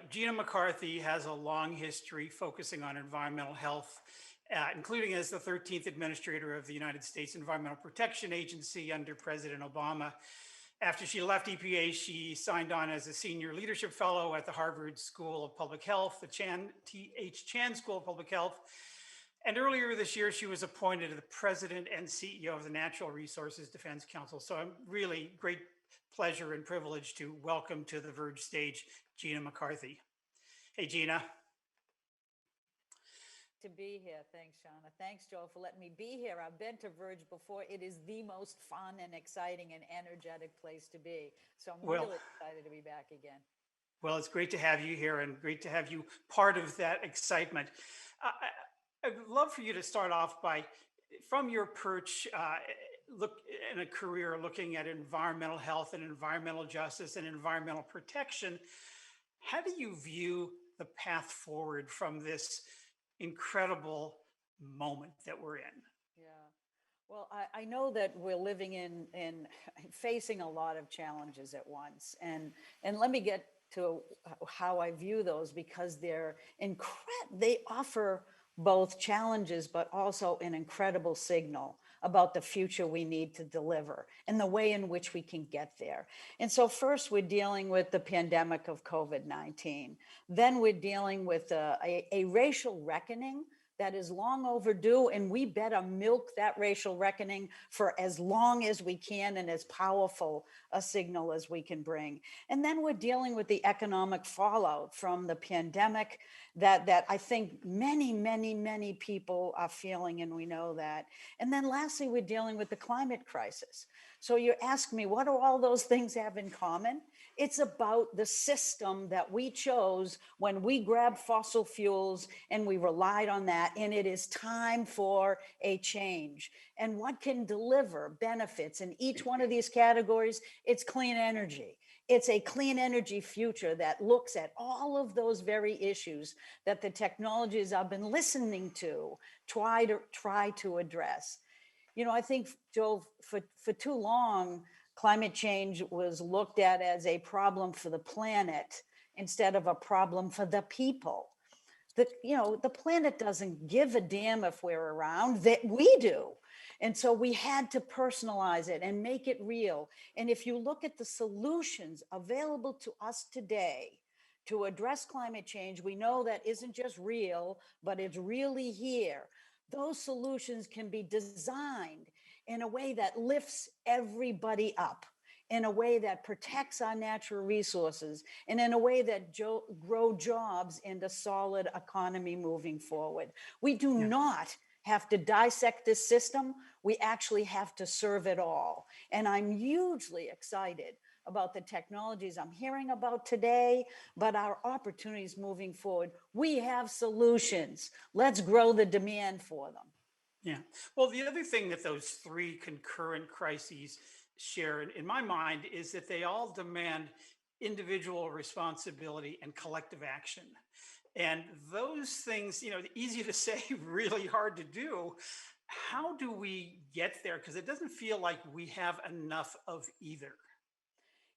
Gina McCarthy has a long history focusing on environmental health, including as the 13th administrator of the United States Environmental Protection Agency under President Obama. After she left EPA, she signed on as a senior leadership fellow at the Harvard School of Public Health, the T.H. Chan School of Public Health. And earlier this year, she was appointed the president and CEO of the Natural Resources Defense Council. So I'm really great pleasure and privilege to welcome to the Verge stage, Gina McCarthy. Hey, Gina. To be here. Thanks, Shauna. Thanks, Joe, for letting me be here. I've been to Verge before. It is the most fun and exciting and energetic place to be. So I'm really excited to be back again. Well, it's great to have you here and great to have you part of that excitement. I'd love for you to start off by, from your perch, look in a career looking at environmental health and environmental justice and environmental protection. How do you view the path forward from this incredible moment that we're in? Yeah. Well, I know that we're living in facing a lot of challenges at once. And let me get to how I view those, because they offer both challenges, but also an incredible signal about the future we need to deliver and the way in which we can get there. And so first, we're dealing with the pandemic of COVID-19. Then we're dealing with a racial reckoning that is long overdue, and we better milk that racial reckoning for as long as we can and as powerful a signal as we can bring. And then we're dealing with the economic fallout from the pandemic that I think many people are feeling, and we know that. And then lastly, we're dealing with the climate crisis. So you ask me, what do all those things have in common? It's about the system that we chose when we grabbed fossil fuels and we relied on that. And it is time for a change. And what can deliver benefits in each one of these categories? It's clean energy. It's a clean energy future that looks at all of those very issues that the technologies I've been listening to try to address. You know, I think, Joe, for too long, climate change was looked at as a problem for the planet instead of a problem for the people. The planet doesn't give a damn if we're around, that we do. And so we had to personalize it and make it real. And if you look at the solutions available to us today to address climate change, we know that isn't just real, but it's really here. Those solutions can be designed in a way that lifts everybody up, in a way that protects our natural resources, and in a way that grow jobs in the solid economy moving forward. We do not have to dissect this system. We actually have to serve it all. And I'm hugely excited about the technologies I'm hearing about today, but our opportunities moving forward. We have solutions. Let's grow the demand for them. Yeah. Well, the other thing that those three concurrent crises share, in my mind, is that they all demand individual responsibility and collective action. And those things, easy to say, really hard to do. How do we get there? Because it doesn't feel like we have enough of either.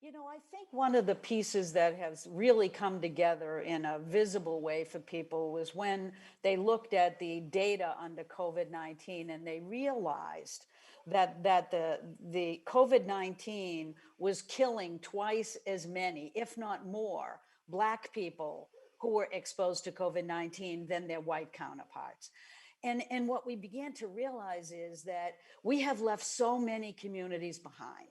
I think one of the pieces that has really come together in a visible way for people was when they looked at the data under COVID-19 and they realized that the COVID-19 was killing twice as many, if not more, Black people who were exposed to COVID-19 than their white counterparts. And what we began to realize is that we have left so many communities behind.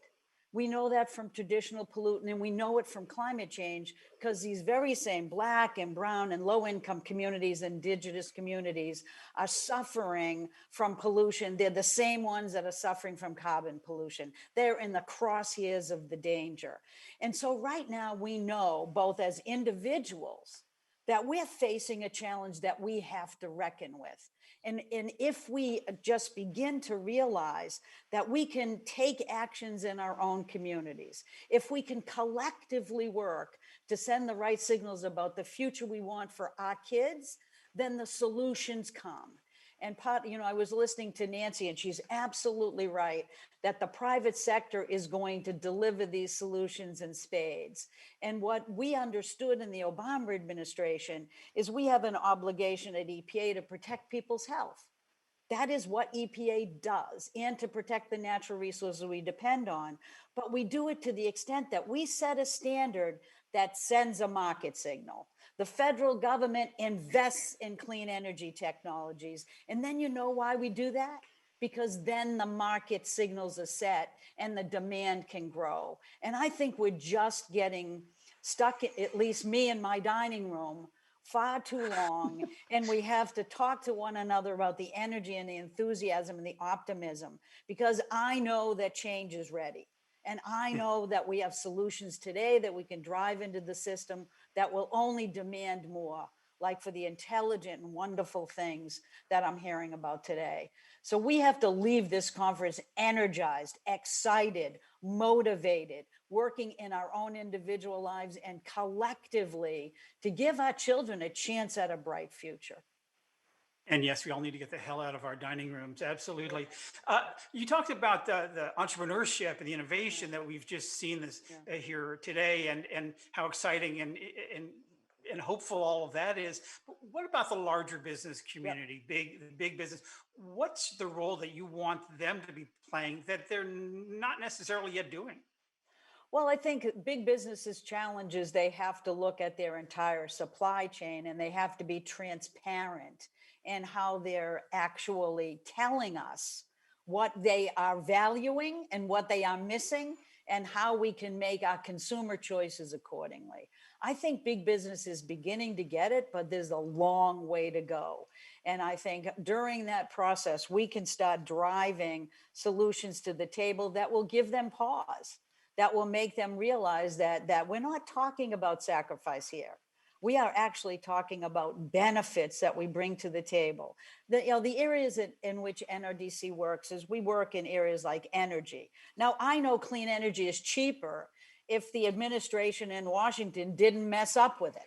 We know that from traditional pollutant, and we know it from climate change, because these very same Black and brown and low-income communities, indigenous communities, are suffering from pollution. They're the same ones that are suffering from carbon pollution. They're in the crosshairs of the danger. And so right now we know, both as individuals, that we're facing a challenge that we have to reckon with. And if we just begin to realize that we can take actions in our own communities, if we can collectively work to send the right signals about the future we want for our kids, then the solutions come. And I was listening to Nancy, and she's absolutely right that the private sector is going to deliver these solutions in spades. And what we understood in the Obama administration is we have an obligation at EPA to protect people's health. That is what EPA does, and to protect the natural resources we depend on. But we do it to the extent that we set a standard that sends a market signal. The federal government invests in clean energy technologies. And then you know why we do that? Because then the market signals are set and the demand can grow. And I think we're just getting stuck, at least me in my dining room, far too long, and we have to talk to one another about the energy and the enthusiasm and the optimism, because I know that change is ready. And I know that we have solutions today that we can drive into the system that will only demand more, like for the intelligent and wonderful things that I'm hearing about today. So we have to leave this conference energized, excited, motivated, working in our own individual lives and collectively to give our children a chance at a bright future. And yes, we all need to get the hell out of our dining rooms. Absolutely. You talked about the entrepreneurship and the innovation that we've just seen this here today, and how exciting and hopeful all of that is. But what about the larger business community, big business? What's the role that you want them to be playing that they're not necessarily yet doing? Well, I think big businesses' challenges, they have to look at their entire supply chain, and they have to be transparent in how they're actually telling us what they are valuing and what they are missing, and how we can make our consumer choices accordingly. I think big business is beginning to get it, but there's a long way to go. And I think during that process, we can start driving solutions to the table that will give them pause, that will make them realize that we're not talking about sacrifice here. We are actually talking about benefits that we bring to the table. The areas in which NRDC works is we work in areas like energy. Now, I know clean energy is cheaper if the administration in Washington didn't mess up with it.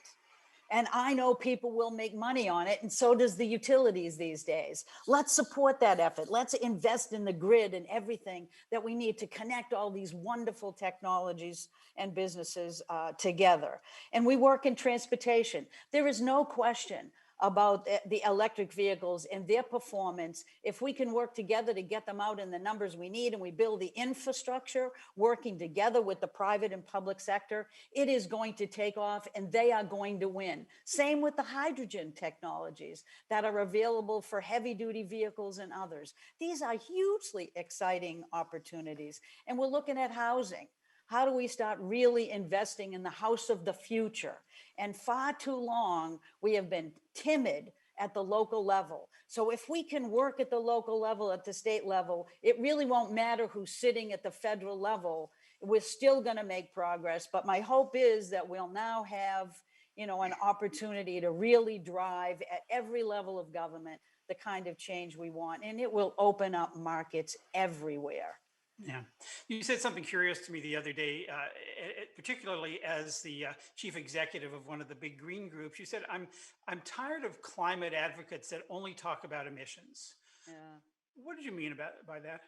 And I know people will make money on it, and so does the utilities these days. Let's support that effort. Let's invest in the grid and everything that we need to connect all these wonderful technologies and businesses together. And we work in transportation. There is no question about the electric vehicles and their performance. If we can work together to get them out in the numbers we need, and we build the infrastructure working together with the private and public sector, it is going to take off, and they are going to win. Same with the hydrogen technologies that are available for heavy duty vehicles and others. These are hugely exciting opportunities. And we're looking at housing. How do we start really investing in the house of the future? And far too long, we have been timid at the local level. So if we can work at the local level, at the state level, it really won't matter who's sitting at the federal level. We're still going to make progress. But my hope is that we'll now have, an opportunity to really drive at every level of government the kind of change we want. And it will open up markets everywhere. Yeah. You said something curious to me the other day, particularly as the chief executive of one of the big green groups. You said, I'm tired of climate advocates that only talk about emissions. Yeah. What did you mean by that?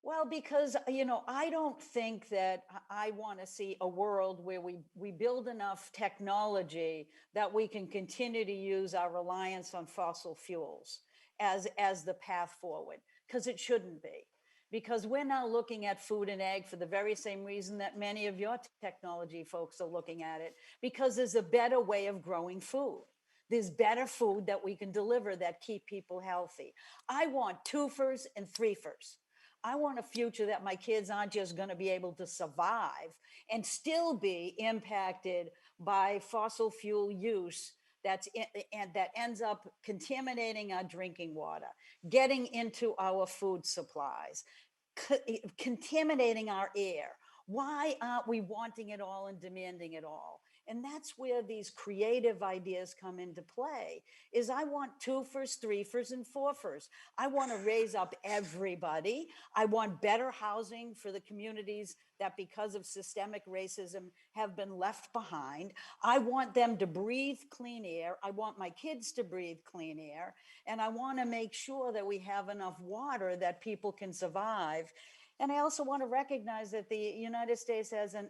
Well, because, I don't think that I want to see a world where we build enough technology that we can continue to use our reliance on fossil fuels as the path forward, because it shouldn't be. Because we're now looking at food and ag for the very same reason that many of your technology folks are looking at it, because there's a better way of growing food. There's better food that we can deliver that keep people healthy. I want twofers and threefers. I want a future that my kids aren't just going to be able to survive and still be impacted by fossil fuel use and that ends up contaminating our drinking water, getting into our food supplies, contaminating our air. Why aren't we wanting it all and demanding it all? And that's where these creative ideas come into play, is I want twofers, threefers, and fourfers. I want to raise up everybody. I want better housing for the communities that because of systemic racism have been left behind. I want them to breathe clean air. I want my kids to breathe clean air. And I want to make sure that we have enough water that people can survive. And I also want to recognize that the United States has an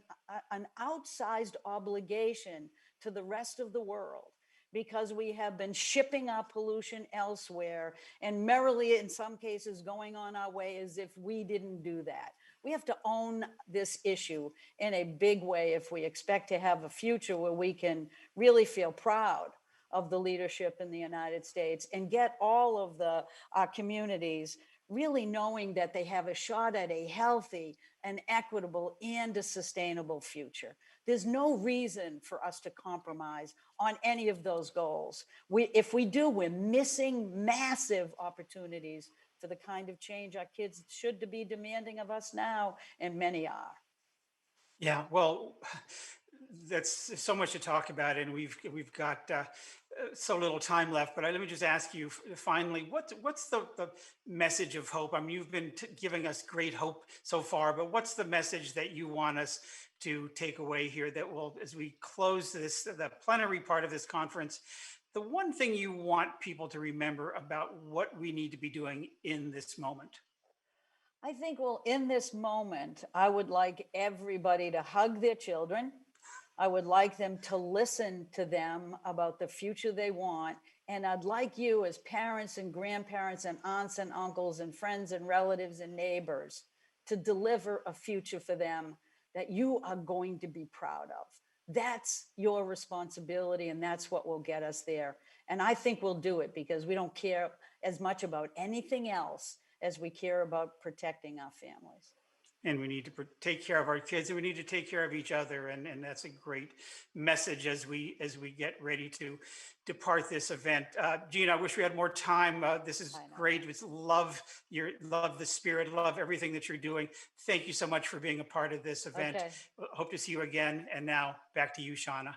outsized obligation to the rest of the world, because we have been shipping our pollution elsewhere and merrily, in some cases, going on our way as if we didn't do that. We have to own this issue in a big way if we expect to have a future where we can really feel proud of the leadership in the United States and get all of our communities really knowing that they have a shot at a healthy, an equitable, and a sustainable future. There's no reason for us to compromise on any of those goals. If we do, we're missing massive opportunities for the kind of change our kids should be demanding of us now, and many are. Yeah, well, that's so much to talk about, and we've got so little time left. But let me just ask you finally, what's the message of hope? I mean, you've been giving us great hope so far, but what's the message that you want us to take away here that will, as we close the plenary part of this conference, the one thing you want people to remember about what we need to be doing in this moment? I think, well, in this moment, I would like everybody to hug their children. I would like them to listen to them about the future they want. And I'd like you, as parents and grandparents and aunts and uncles and friends and relatives and neighbors, to deliver a future for them that you are going to be proud of. That's your responsibility, and that's what will get us there. And I think we'll do it because we don't care as much about anything else as we care about protecting our families. And we need to take care of our kids, and we need to take care of each other, and that's a great message as we get ready to depart this event. Gina, I wish we had more time. This is great. It's love the spirit, love everything that you're doing. Thank you so much for being a part of this event. Okay. Hope to see you again. And now back to you, Shauna.